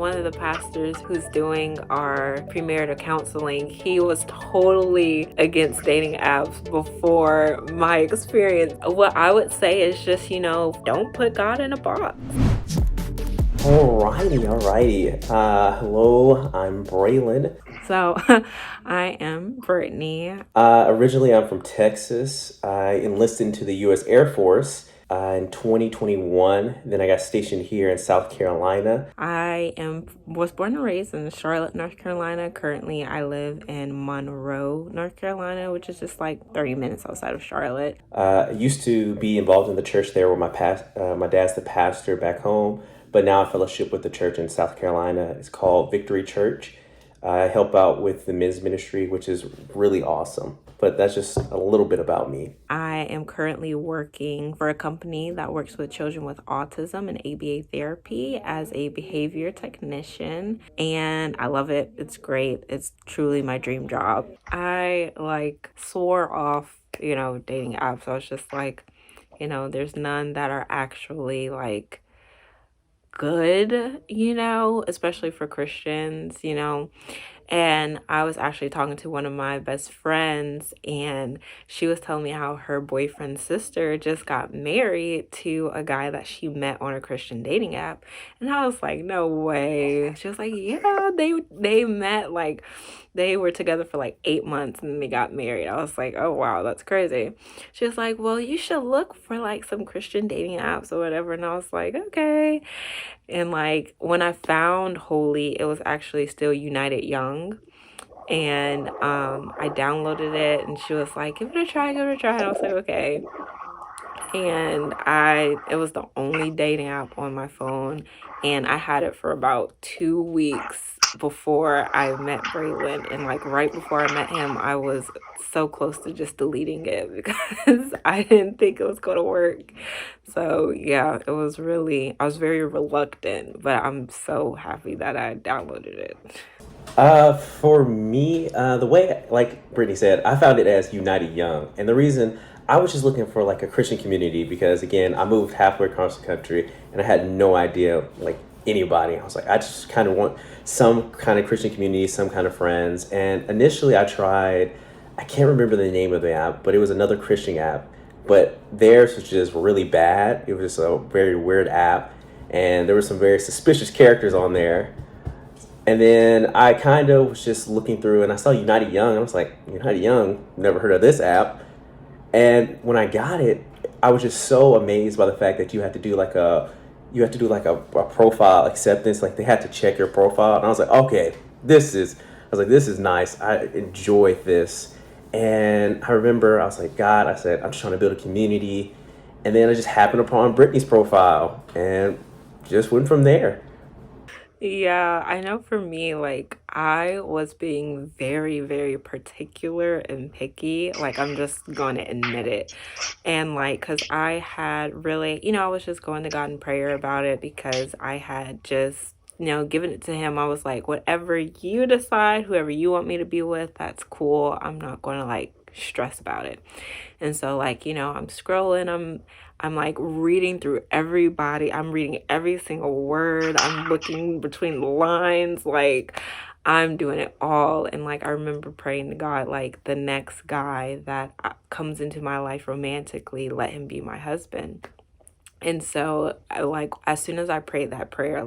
one of the pastors who's doing our premarital counseling, he was totally against dating apps before my experience. What I would say is just, don't put God in a box. Alrighty. Hello, I'm Braylen. So I am Brittney. Originally, I'm from Texas. I enlisted into the U.S. Air Force in 2021. Then I got stationed here in South Carolina. Was born and raised in Charlotte, North Carolina. Currently, I live in Monroe, North Carolina, which is just like 30 minutes outside of Charlotte. I used to be involved in the church there where my dad's the pastor back home, but now I fellowship with the church in South Carolina. It's called Victory Church. I help out with the men's ministry, which is really awesome. But that's just a little bit about me. I am currently working for a company that works with children with autism and ABA therapy as a behavior technician, and I love it. It's great. It's truly my dream job. I swore off, dating apps. I was just like, there's none that are actually good, especially for Christians, And I was actually talking to one of my best friends, and she was telling me how her boyfriend's sister just got married to a guy that she met on a Christian dating app. And I was like, no way. She was like, yeah, they met, they were together for 8 months and they got married. I was like, oh wow, that's crazy. She was like, well, you should look for some Christian dating apps or whatever. And I was like, okay. And when I found Holy, it was actually still United Young. And I downloaded it, and she was like, give it a try, give it a try. And I was like, okay. And it was the only dating app on my phone, and I had it for about 2 weeks before I met Braylen. And right before I met him, I was so close to just deleting it because I didn't think it was going to work. So yeah, I was very reluctant, but I'm so happy that I downloaded it. For me, the way, like Brittany said, I found it as United Young. And the reason I was just looking for a Christian community because, again, I moved halfway across the country and I had no idea, anybody. I was like, I just kind of want some kind of Christian community, some kind of friends. And initially I tried, I can't remember the name of the app, but it was another Christian app. But theirs was just really bad. It was just a very weird app. And there were some very suspicious characters on there. And then I kind of was just looking through and I saw United Young. I was like, United Young, never heard of this app. And when I got it, I was just so amazed by the fact that you had to do a profile acceptance. They had to check your profile. And I was like, okay, this is nice. I enjoy this. And I remember I was like, God, I said, I'm just trying to build a community. And then I just happened upon Brittany's profile and just went from there. Yeah, I know for me, I was being very, very particular and picky. I'm just going to admit it. And, because I had really, I was just going to God in prayer about it because I had just, given it to him. I was like, whatever you decide, whoever you want me to be with, that's cool. I'm not going to, stress about it. And so, I'm scrolling, I'm reading through everybody. I'm reading every single word. I'm looking between the lines. I'm doing it all. And I remember praying to God, the next guy that comes into my life romantically, let him be my husband. And so as soon as I prayed that prayer,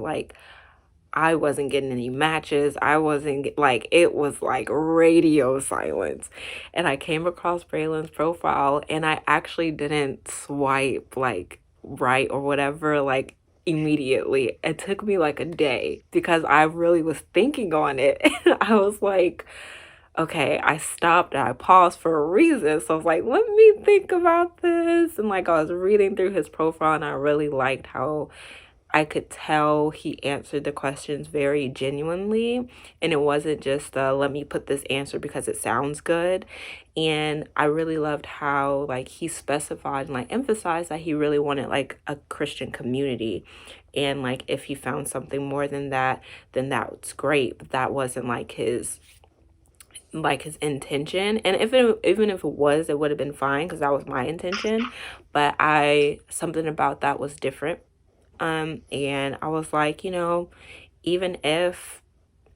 I wasn't getting any matches. I wasn't it was radio silence. And I came across Braylen's profile and I actually didn't swipe right or whatever immediately. It took me a day because I really was thinking on it. And I was like, okay, I stopped and I paused for a reason. So I was like, let me think about this. And I was reading through his profile and I really liked how I could tell he answered the questions very genuinely, and it wasn't just let me put this answer because it sounds good. And I really loved how he specified and emphasized that he really wanted a Christian community, and if he found something more than that, then that's great. But that wasn't his intention. And even if it was, it would have been fine because that was my intention. But something about that was different. And I was like, even if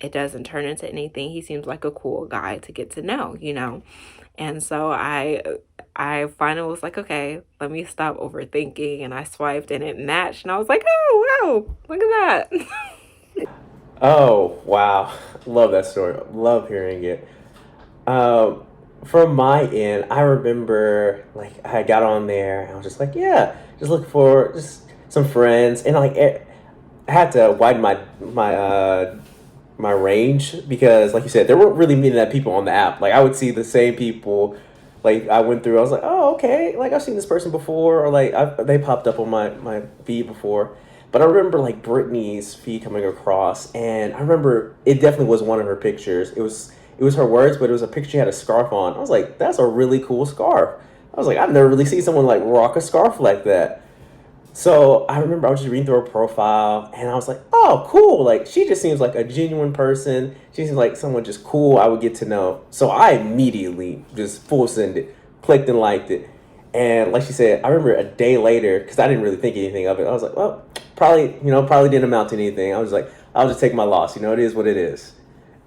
it doesn't turn into anything, he seems like a cool guy to get to know, you know? And so I finally was like, okay, let me stop overthinking. And I swiped and it matched. And I was like, oh, wow, look at that. Oh, wow. Love that story. Love hearing it. Um, from my end, I remember like I got on there and I was just like, yeah, just looking for just some friends, and I had to widen my range because, like you said, there weren't really many that people on the app. Like I would see the same people. Like I went through, I was like, oh okay, like I've seen this person before, or like they popped up on my feed before. But I remember like Brittany's feed coming across, and I remember it definitely was one of her pictures. It was her words, but it was a picture she had a scarf on. I was like, that's a really cool scarf. I was like, I've never really seen someone like rock a scarf like that. So I remember I was just reading through her profile and I was like, oh, cool. Like, she just seems like a genuine person. She seems like someone just cool I would get to know. So I immediately just full send it, clicked and liked it. And like she said, I remember a day later, because I didn't really think anything of it. I was like, well, probably didn't amount to anything. I was like, I'll just take my loss. It is what it is.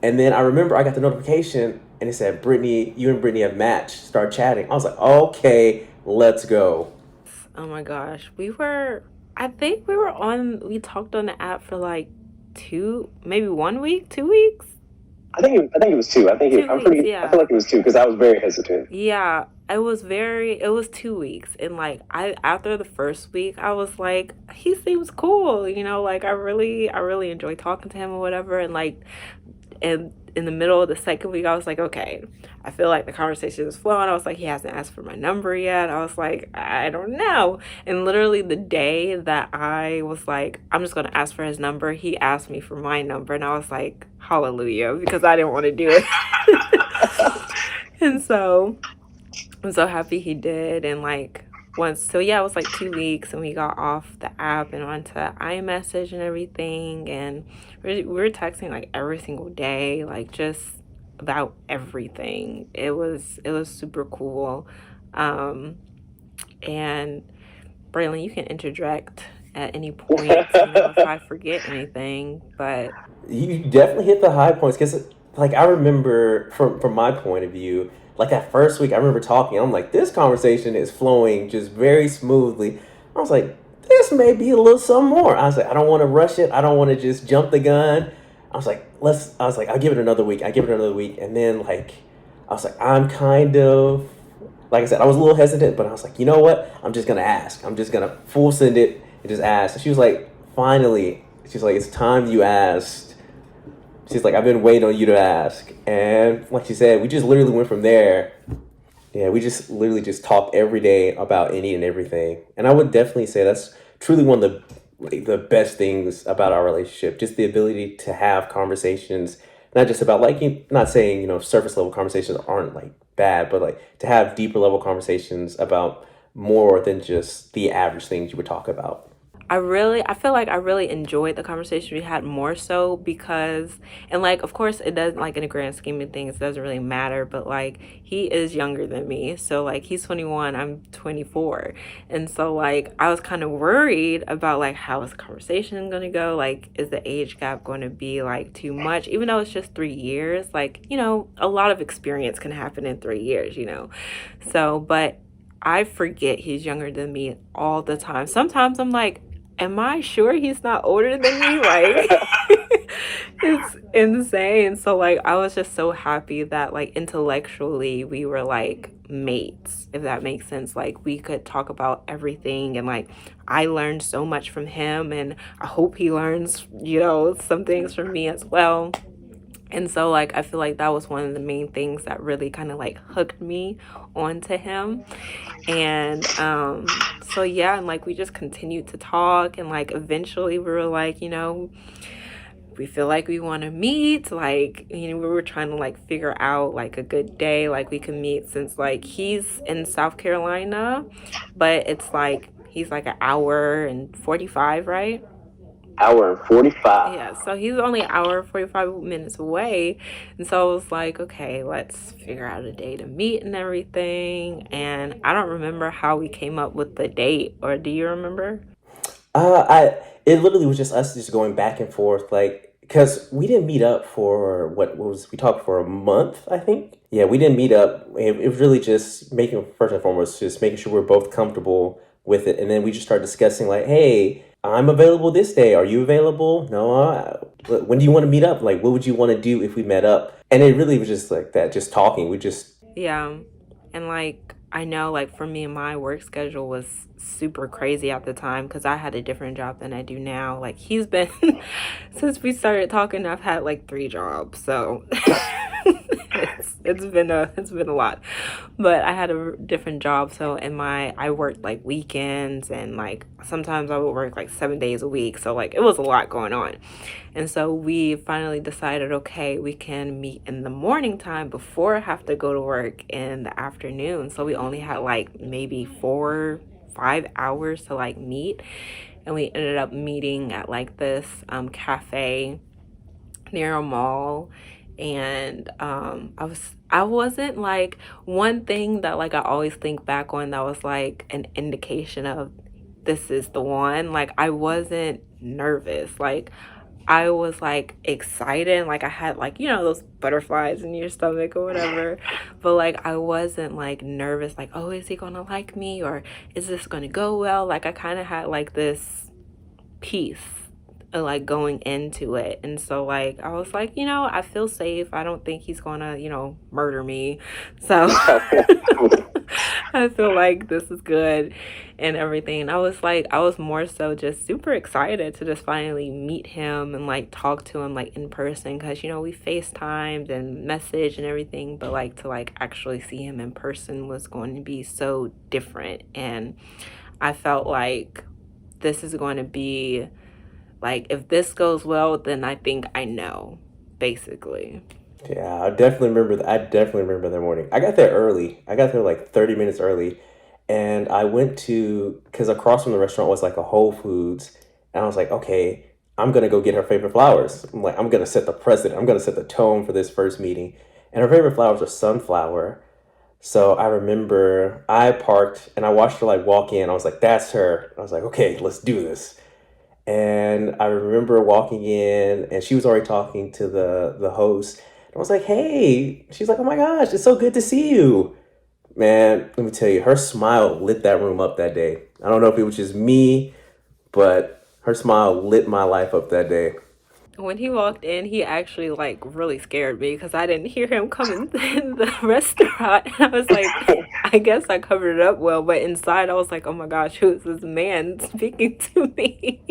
And then I remember I got the notification and it said, Brittany, you and Brittany have matched. Start chatting. I was like, okay, let's go. Oh my gosh. I think we talked on the app for like maybe 1 week, 2 weeks? I think it was two. Two I'm weeks, pretty. I yeah. feel like it was two because I was very hesitant. Yeah, it was 2 weeks. And like after the first week, I was like, he seems cool, like I really enjoy talking to him or whatever. And in the middle of the second week, I was like, okay, I feel like the conversation is flowing. I was like, he hasn't asked for my number yet. I was like, I don't know. And literally the day that I was like, I'm just going to ask for his number, he asked me for my number. And I was like, hallelujah, because I didn't want to do it. And so I'm so happy he did. And like, so yeah, it was like 2 weeks and we got off the app and onto iMessage and everything. And we were texting like every single day, like just about everything. It was super cool. Um, and Braylon, you can interject at any point, if I forget anything. But You definitely hit the high points because, like, I remember from my point of view, like that first week, I remember talking. I'm like, this conversation is flowing just very smoothly. I was like, this may be a little something more. I was like, I don't want to rush it. I don't want to just jump the gun. I was like, let's. I was like, I'll give it another week. I give it another week, and then like, I was like, I'm kind of like I said, I was a little hesitant, but I was like, you know what? I'm just gonna ask. I'm just gonna full send it and just ask. And she was like, finally, she's like, it's time you asked. She's like, I've been waiting on you to ask. And like she said, we just literally went from there. Yeah, we just literally just talk every day about any and everything. And I would definitely say that's truly one of the best things about our relationship. Just the ability to have conversations, not just about like not saying, surface level conversations aren't like bad, but like to have deeper level conversations about more than just the average things you would talk about. I feel like I really enjoyed the conversation we had more so because, and like, of course, it doesn't, like, in the grand scheme of things, it doesn't really matter, but like, he is younger than me. So, like, he's 21, I'm 24. And so, like, I was kind of worried about, like, how is the conversation going to go? Like, is the age gap going to be, like, too much? Even though it's just 3 years, like, a lot of experience can happen in 3 years. So, but I forget he's younger than me all the time. Sometimes I'm like, am I sure he's not older than me? Like, it's insane. So, like, I was just so happy that, like, intellectually we were like mates, if that makes sense. Like, we could talk about everything, and like, I learned so much from him, and I hope he learns, some things from me as well. And so, like, I feel like that was one of the main things that really kind of like hooked me onto him. And so yeah, and like we just continued to talk, and like eventually we were like, we feel like we want to meet. Like, we were trying to like figure out like a good day like we could meet, since like he's in South Carolina, but it's like he's like an hour and 45, right? Hour and 45. Yeah, so he's only an hour 45 minutes away. And so I was like, okay, let's figure out a day to meet and everything. And I don't remember how we came up with the date, or do you remember? I It literally was just us just going back and forth. Like because we didn't meet up for what was we talked for a month, I think. Yeah, we didn't meet up. It was really just making first and foremost just making sure we're both comfortable with it, and then we just started discussing like, hey, I'm available this day. Are you available? No. When do you want to meet up? Like, what would you want to do if we met up? And it really was just like that, just talking. We just Yeah. And like I know like for me my work schedule was super crazy at the time cuz I had a different job than I do now. Like he's been since we started talking I've had like 3 jobs. So it's been a lot. But I had a different job so in my I worked like weekends and like sometimes I would work like 7 days a week. So like it was a lot going on. And so we finally decided, okay, we can meet in the morning time before I have to go to work in the afternoon. So we only had like maybe 4, 5 hours to like meet. And we ended up meeting at like this cafe near a mall. And I wasn't like one thing that like I always think back on that was like an indication of this is the one. Like I wasn't nervous. Like I was like excited, like I had like, those butterflies in your stomach or whatever. But like I wasn't like nervous, like, oh, is he gonna like me or is this gonna go well? Like I kind of had like this peace like going into it. And so like I was like, I feel safe. I don't think he's gonna, murder me. So I feel like this is good and everything. I was more so just super excited to just finally meet him and like talk to him like in person because we FaceTimed and message and everything, but like to like actually see him in person was going to be so different. And I felt like this is going to be like, if this goes well, then I think I know, basically. yeah, I definitely remember. I definitely remember that morning. I got there early. I got there like 30 minutes early, and I went to because across from the restaurant was like a Whole Foods, and I was like, okay, I'm gonna go get her favorite flowers. I'm like, I'm gonna set the precedent. I'm gonna set the tone for this first meeting, and her favorite flowers are sunflower. So I remember I parked and I watched her like walk in. I was like, that's her. I was like, okay, let's do this. And I remember walking in, and she was already talking to the host. And I was like, "Hey," she's like, "Oh my gosh, it's so good to see you, man." Let me tell you, her smile lit that room up that day. I don't know if it was just me, but her smile lit my life up that day. When he walked in, he actually like really scared me because I didn't hear him come in the restaurant. And I was like, I guess I covered it up well, but inside I was like, oh my gosh, who is this man speaking to me?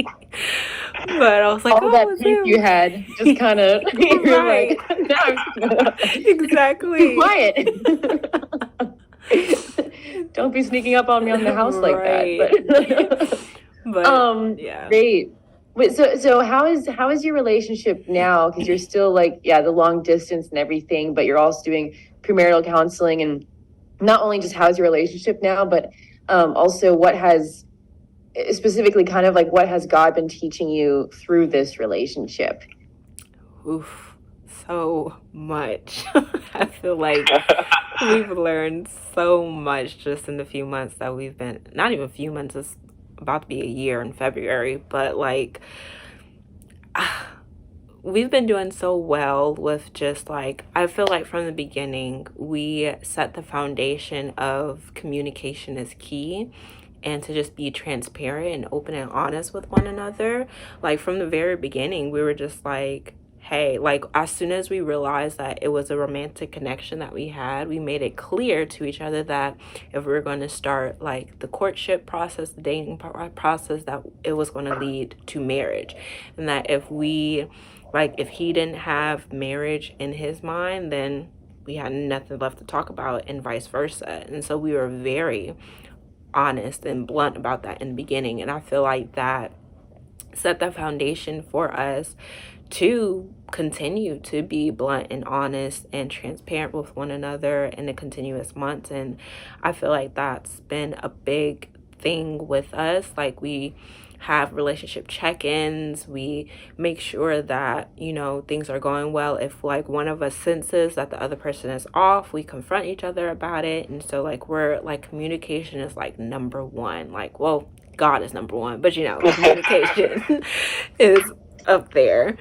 But I was like, All that oh, it's peace you him. had just kind of, you're Right. like, now be Exactly. quiet. Don't be sneaking up on me on the house like that. But yeah. Great. Wait, so how is your relationship now? Because you're still like, yeah, the long distance and everything, but you're also doing premarital counseling, and not only just how's your relationship now, but also what has specifically kind of like what has God been teaching you through this relationship? Oof, so much. I feel like we've learned so much just in the few months that we've been, not even a few months, it's about to be a year in February, but like we've been doing so well with just like, I feel like from the beginning, we set the foundation of communication is key and to just be transparent and open and honest with one another. Like from the very beginning, we were just like, hey, like as soon as we realized that it was a romantic connection that we had, we made it clear to each other that if we were going to start like the courtship process, the dating process, that it was going to lead to marriage. And that if he didn't have marriage in his mind, then we had nothing left to talk about and vice versa. And so we were very honest and blunt about that in the beginning. And I feel like that set the foundation for us to continue to be blunt and honest and transparent with one another in the continuous months. And I feel like that's been a big thing with us. Like we have relationship check-ins, we make sure that things are going well. If like one of us senses that the other person is off, we confront each other about it. And so like we're like, communication is like number one. Like, well, God is number one, but communication is up there.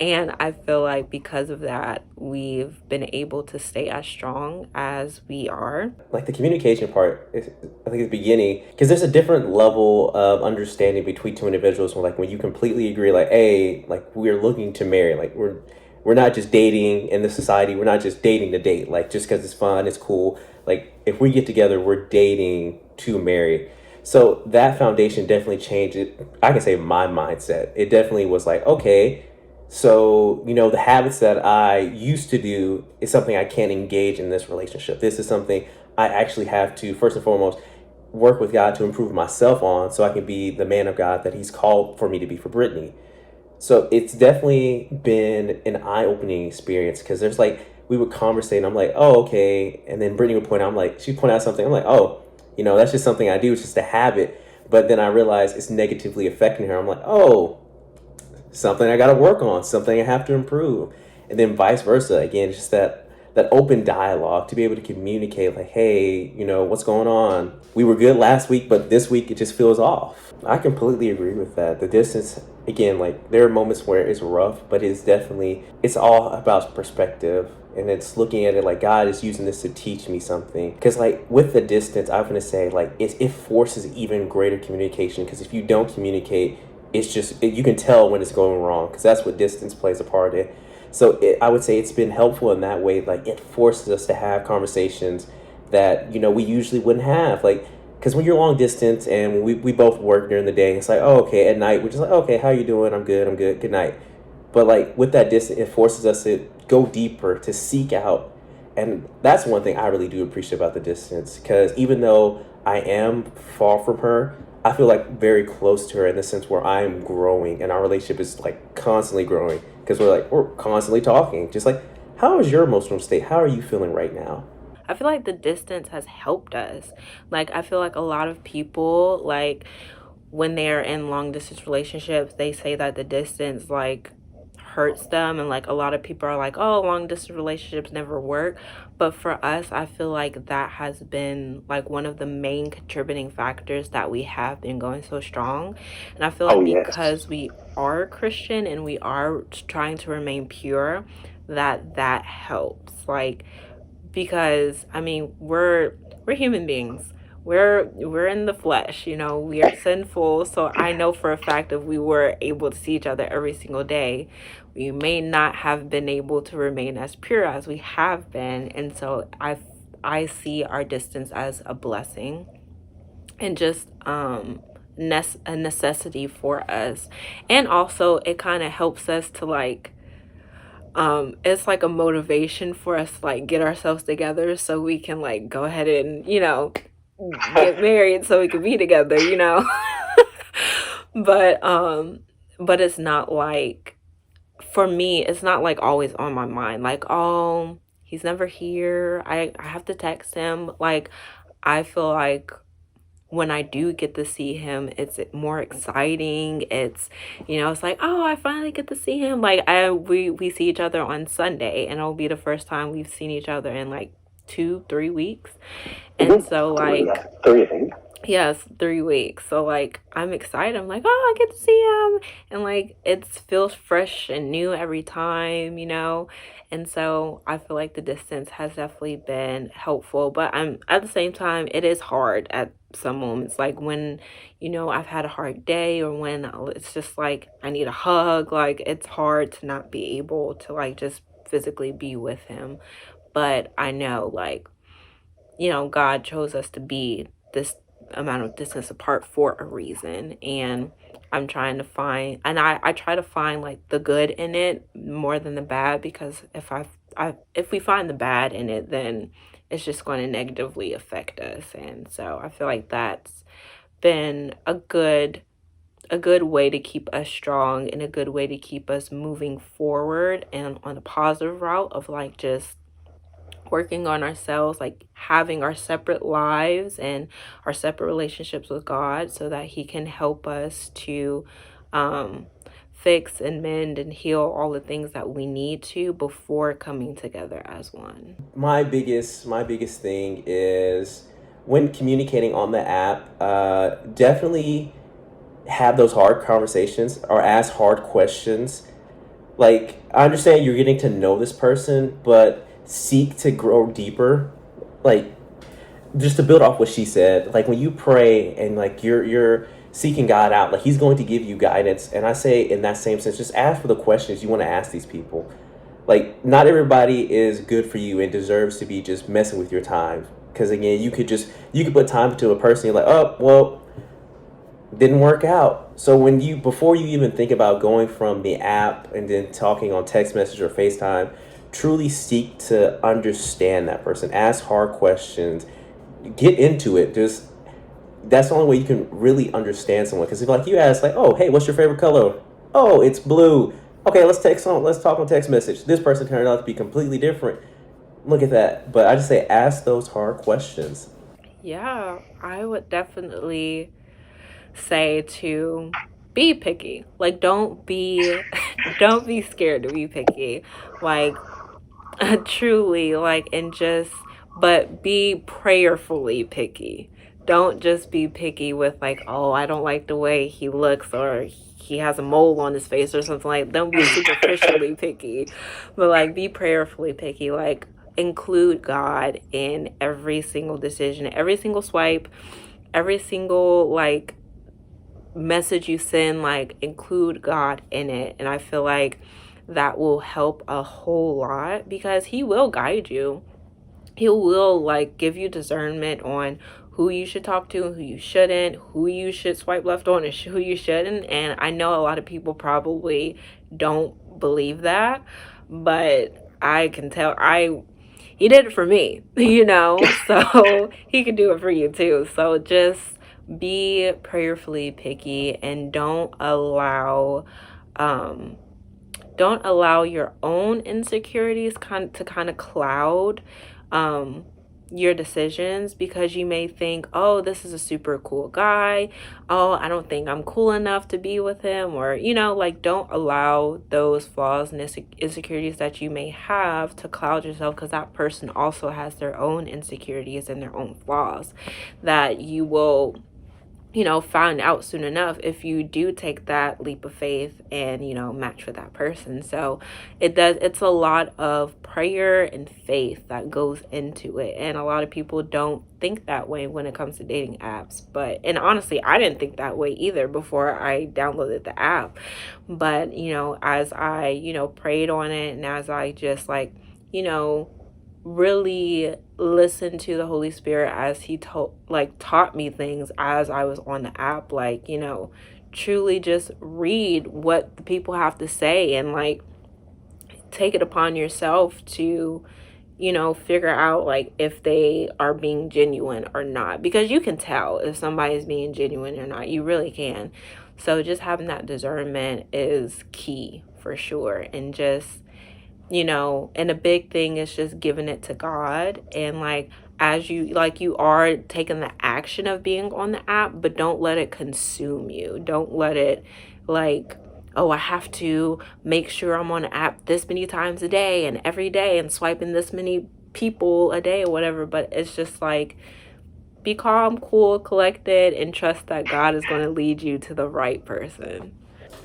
And I feel like because of that, we've been able to stay as strong as we are. Like the communication part, I think, at the beginning, because there's a different level of understanding between two individuals. When, like, when you completely agree, like, hey, like, we're looking to marry, like, we're not just dating in the society. We're not just dating to date, like, just because it's fun, it's cool. Like, if we get together, we're dating to marry. So that foundation definitely changed it. I can say my mindset. It definitely was like, okay, so, the habits that I used to do is something I can't engage in this relationship. This is something I actually have to, first and foremost, work with God to improve myself on so I can be the man of God that He's called for me to be for Brittany. So it's definitely been an eye-opening experience because there's like, we would conversate and I'm like, oh, okay. And then Brittany would point out, I'm like, she'd point out something. I'm like, oh, that's just something I do. It's just a habit. But then I realized it's negatively affecting her. I'm like, oh, something I got to work on, something I have to improve. And then vice versa. Again, it's just that open dialogue to be able to communicate like, hey, what's going on? We were good last week, but this week it just feels off. I completely agree with that. The distance, again, like there are moments where it's rough, but it's all about perspective. And it's looking at it like God is using this to teach me something. Because like with the distance, I'm going to say like it forces even greater communication. Because if you don't communicate, it's just you can tell when it's going wrong because that's what distance plays a part in. So I would say it's been helpful in that way. Like it forces us to have conversations that we usually wouldn't have. Like because when you're long distance and we both work during the day, it's like, oh, okay, at night we're just like, okay, how you doing? I'm good, good night. But like with that distance, it forces us to go deeper, to seek out. And that's one thing I really do appreciate about the distance because even though I am far from her, I feel like very close to her in the sense where I'm growing and our relationship is like constantly growing because we're constantly talking. Just like, how is your emotional state? How are you feeling right now? I feel like the distance has helped us. Like, I feel like a lot of people, like, when they're in long distance relationships, they say that the distance, like, hurts them. And, like, a lot of people are like, oh, long distance relationships never work. But for us, I feel like that has been, like, one of the main contributing factors that we have been going so strong. And I feel like Oh, yes. because we are Christian and we are trying to remain pure, that helps. Like, because I mean we're human beings. We're in the flesh, we are sinful. So I know for a fact if we were able to see each other every single day, we may not have been able to remain as pure as we have been. And so I see our distance as a blessing and just a necessity for us. And also it kind of helps us to like it's like a motivation for us to like get ourselves together so we can like go ahead and get married so we can be together. but but it's not like, for me it's not like always on my mind like, oh, he's never here, I have to text him. Like, I feel like when I do get to see him, it's more exciting. It's like, oh, I finally get to see him. Like, we see each other on Sunday, and it'll be the first time we've seen each other in like 2-3 weeks. And so, like, 3, I think. yes, 3 weeks. So like I'm excited. I'm like, oh, I get to see him. And like it feels fresh and new every time. And so I feel like the distance has definitely been helpful. But I'm at the same time, it is hard at some moments. Like when, I've had a hard day, or when it's just like I need a hug. Like it's hard to not be able to like just physically be with him. But I know like, God chose us to be this amount of distance apart for a reason. And I'm trying to find, and I try to find like the good in it more than the bad, because if we find the bad in it, then it's just going to negatively affect us. And so I feel like that's been a good way to keep us strong, and a good way to keep us moving forward and on a positive route of like just working on ourselves, like having our separate lives and our separate relationships with God, so that He can help us to um, fix and mend and heal all the things that we need to before coming together as one. My biggest thing is when communicating on the app, definitely have those hard conversations or ask hard questions Like, I understand you're getting to know this person, but seek to grow deeper. Like, just to build off what she said, like when you pray and like you're seeking God out, like He's going to give you guidance. And I say in that same sense, just ask for the questions you want to ask these people. Like, not everybody is good for you and deserves to be just messing with your time. Because again, you could put time into a person. You're like, oh well, didn't work out. So when you before you even think about going from the app and then talking on text message or FaceTime, truly seek to understand that person. Ask hard questions. Get into it. Just that's the only way you can really understand someone. Because if like you ask like, oh hey, what's your favorite color? Oh, it's blue. Okay, let's talk on text message. This person turned out to be completely different. Look at that. But I just say ask those hard questions. Yeah, I would definitely say to be picky. Like don't be don't be scared to be picky. Like truly like and just but be prayerfully picky. Don't just be picky with like, oh, I don't like the way he looks or he has a mole on his face or something like. Don't be superficially picky, but like be prayerfully picky. Like include God in every single decision, every single swipe, every single like message you send, like include God in it. And I feel like that will help a whole lot because he will guide you. He will like give you discernment on who you should talk to, who you shouldn't, who you should swipe left on, and who you shouldn't. And I know a lot of people probably don't believe that, but I can tell he did it for me, so he can do it for you too. So just be prayerfully picky and um don't allow your own insecurities to kind of cloud um, your decisions because you may think, oh, this is a super cool guy. Oh, I don't think I'm cool enough to be with him. Or, like don't allow those flaws and insecurities that you may have to cloud yourself because that person also has their own insecurities and their own flaws that you will find out soon enough if you do take that leap of faith and, match with that person. So it's a lot of prayer and faith that goes into it. And a lot of people don't think that way when it comes to dating apps. And honestly, I didn't think that way either before I downloaded the app. But, as I, prayed on it and as I just like, really listen to the Holy Spirit as he taught me things as I was on the app, like, truly just read what the people have to say and like take it upon yourself to figure out like if they are being genuine or not, because you can tell if somebody's being genuine or not. You really can. So just having that discernment is key for sure. And just and a big thing is just giving it to God. And like as you are taking the action of being on the app, but don't let it consume you. Don't let it like, oh, I have to make sure I'm on the app this many times a day and every day and swiping this many people a day or whatever. But it's just like, be calm, cool, collected, and trust that God is going to lead you to the right person.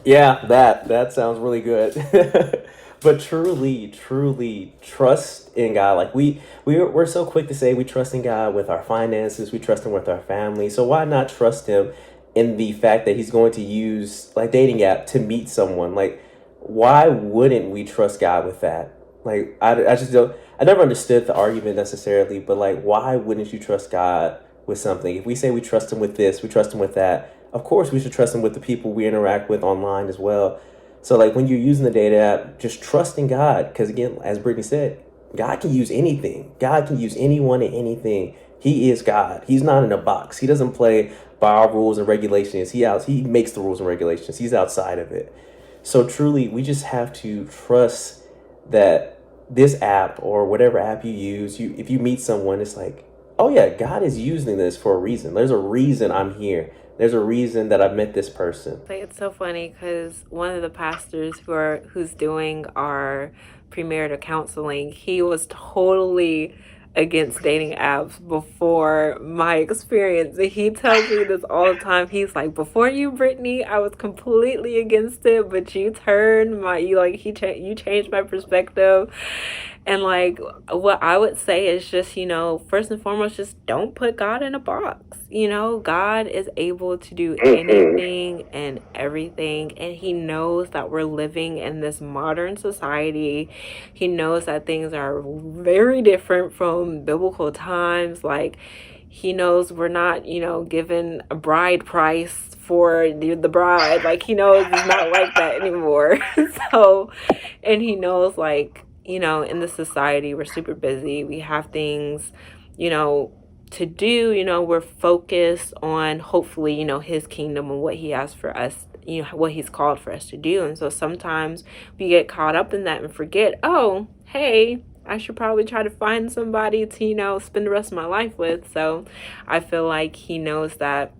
Yeah, that sounds really good. But truly trust in God. Like we're so quick to say we trust in God with our finances, we trust him with our family. So why not trust him in the fact that he's going to use like dating app to meet someone? Like why wouldn't we trust God with that? Like I just don't I never understood the argument necessarily, but like why wouldn't you trust God with something? If we say we trust him with this, we trust him with that, of course we should trust him with the people we interact with online as well. So like when you're using the data app, just trust in God. Because again, as Brittany said, God can use anything. God can use anyone and anything. He is God. He's not in a box. He doesn't play by our rules and regulations. He makes the rules and regulations. He's outside of it. So truly, we just have to trust that this app or whatever app you use, if you meet someone, it's like, oh yeah, God is using this for a reason. There's a reason I'm here. There's a reason that I met this person. Like, it's so funny because one of the pastors who's doing our premarital counseling, he was totally against dating apps before my experience. And he tells me this all the time. He's like, before you, Brittany, I was completely against it, but you turned my, you like, you changed my perspective. And like, what I would say is just, first and foremost, just don't put God in a box. God is able to do anything and everything. And he knows that we're living in this modern society. He knows that things are very different from biblical times. Like, he knows we're not, given a bride price for the bride. Like, he knows it's not like that anymore. So, and he knows, like, in the society, we're super busy. We have things, to do. We're focused on, hopefully, his kingdom and what he has for us, what he's called for us to do. And so sometimes we get caught up in that and forget, oh, hey, I should probably try to find somebody to, spend the rest of my life with. So I feel like he knows that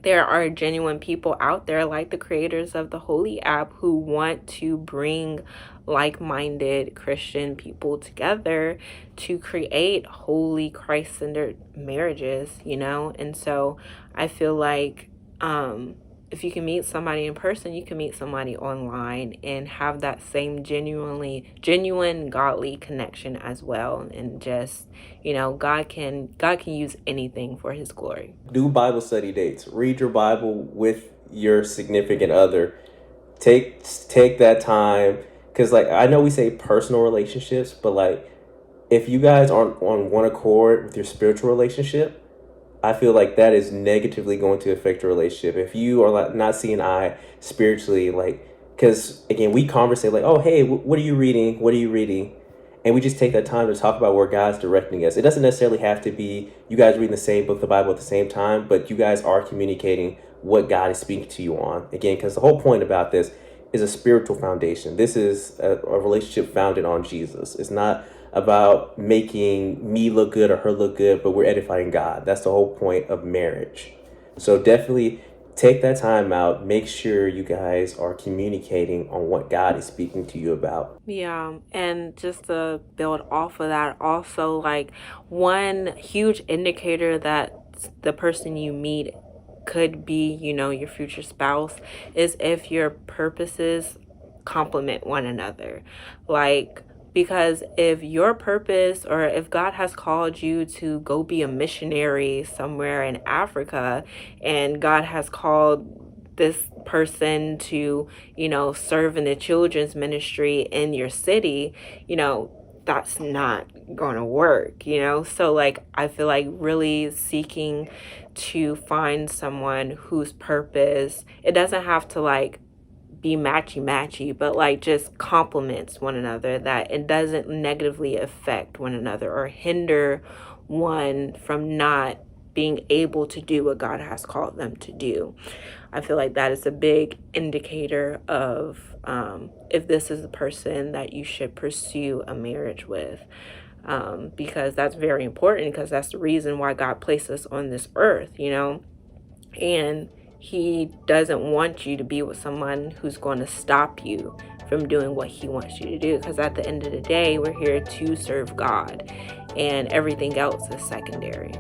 there are genuine people out there, like the creators of the Holy app, who want to bring like-minded Christian people together to create holy, Christ-centered marriages, And so I feel like if you can meet somebody in person, you can meet somebody online and have that same genuine godly connection as well. And just, God can use anything for his glory. Do Bible study dates. Read your Bible with your significant other. Take that time, because like, I know we say personal relationships, but like, if you guys aren't on one accord with your spiritual relationship, I feel like that is negatively going to affect your relationship. If you are not seeing eye spiritually, like, because again, we conversate like, oh, hey, what are you reading? What are you reading? And we just take that time to talk about where God's directing us. It doesn't necessarily have to be you guys reading the same book, the Bible, at the same time, but you guys are communicating what God is speaking to you on. Again, because the whole point about this is a spiritual foundation. This is a relationship founded on Jesus. It's not about making me look good or her look good, but we're edifying God. That's the whole point of marriage. So definitely take that time out. Make sure you guys are communicating on what God is speaking to you about. Yeah, and just to build off of that, also, like, one huge indicator that the person you meet could be, your future spouse, is if your purposes complement one another. Like, because if your purpose, or if God has called you to go be a missionary somewhere in Africa, and God has called this person to, serve in the children's ministry in your city, that's not going to work, So like, I feel like really seeking to find someone whose purpose, it doesn't have to like be matchy, but like just complements one another, that it doesn't negatively affect one another or hinder one from not being able to do what God has called them to do. I feel like that is a big indicator of if this is the person that you should pursue a marriage with. Because that's very important, because that's the reason why God placed us on this earth, and he doesn't want you to be with someone who's going to stop you from doing what he wants you to do. Because at the end of the day, we're here to serve God, and everything else is secondary.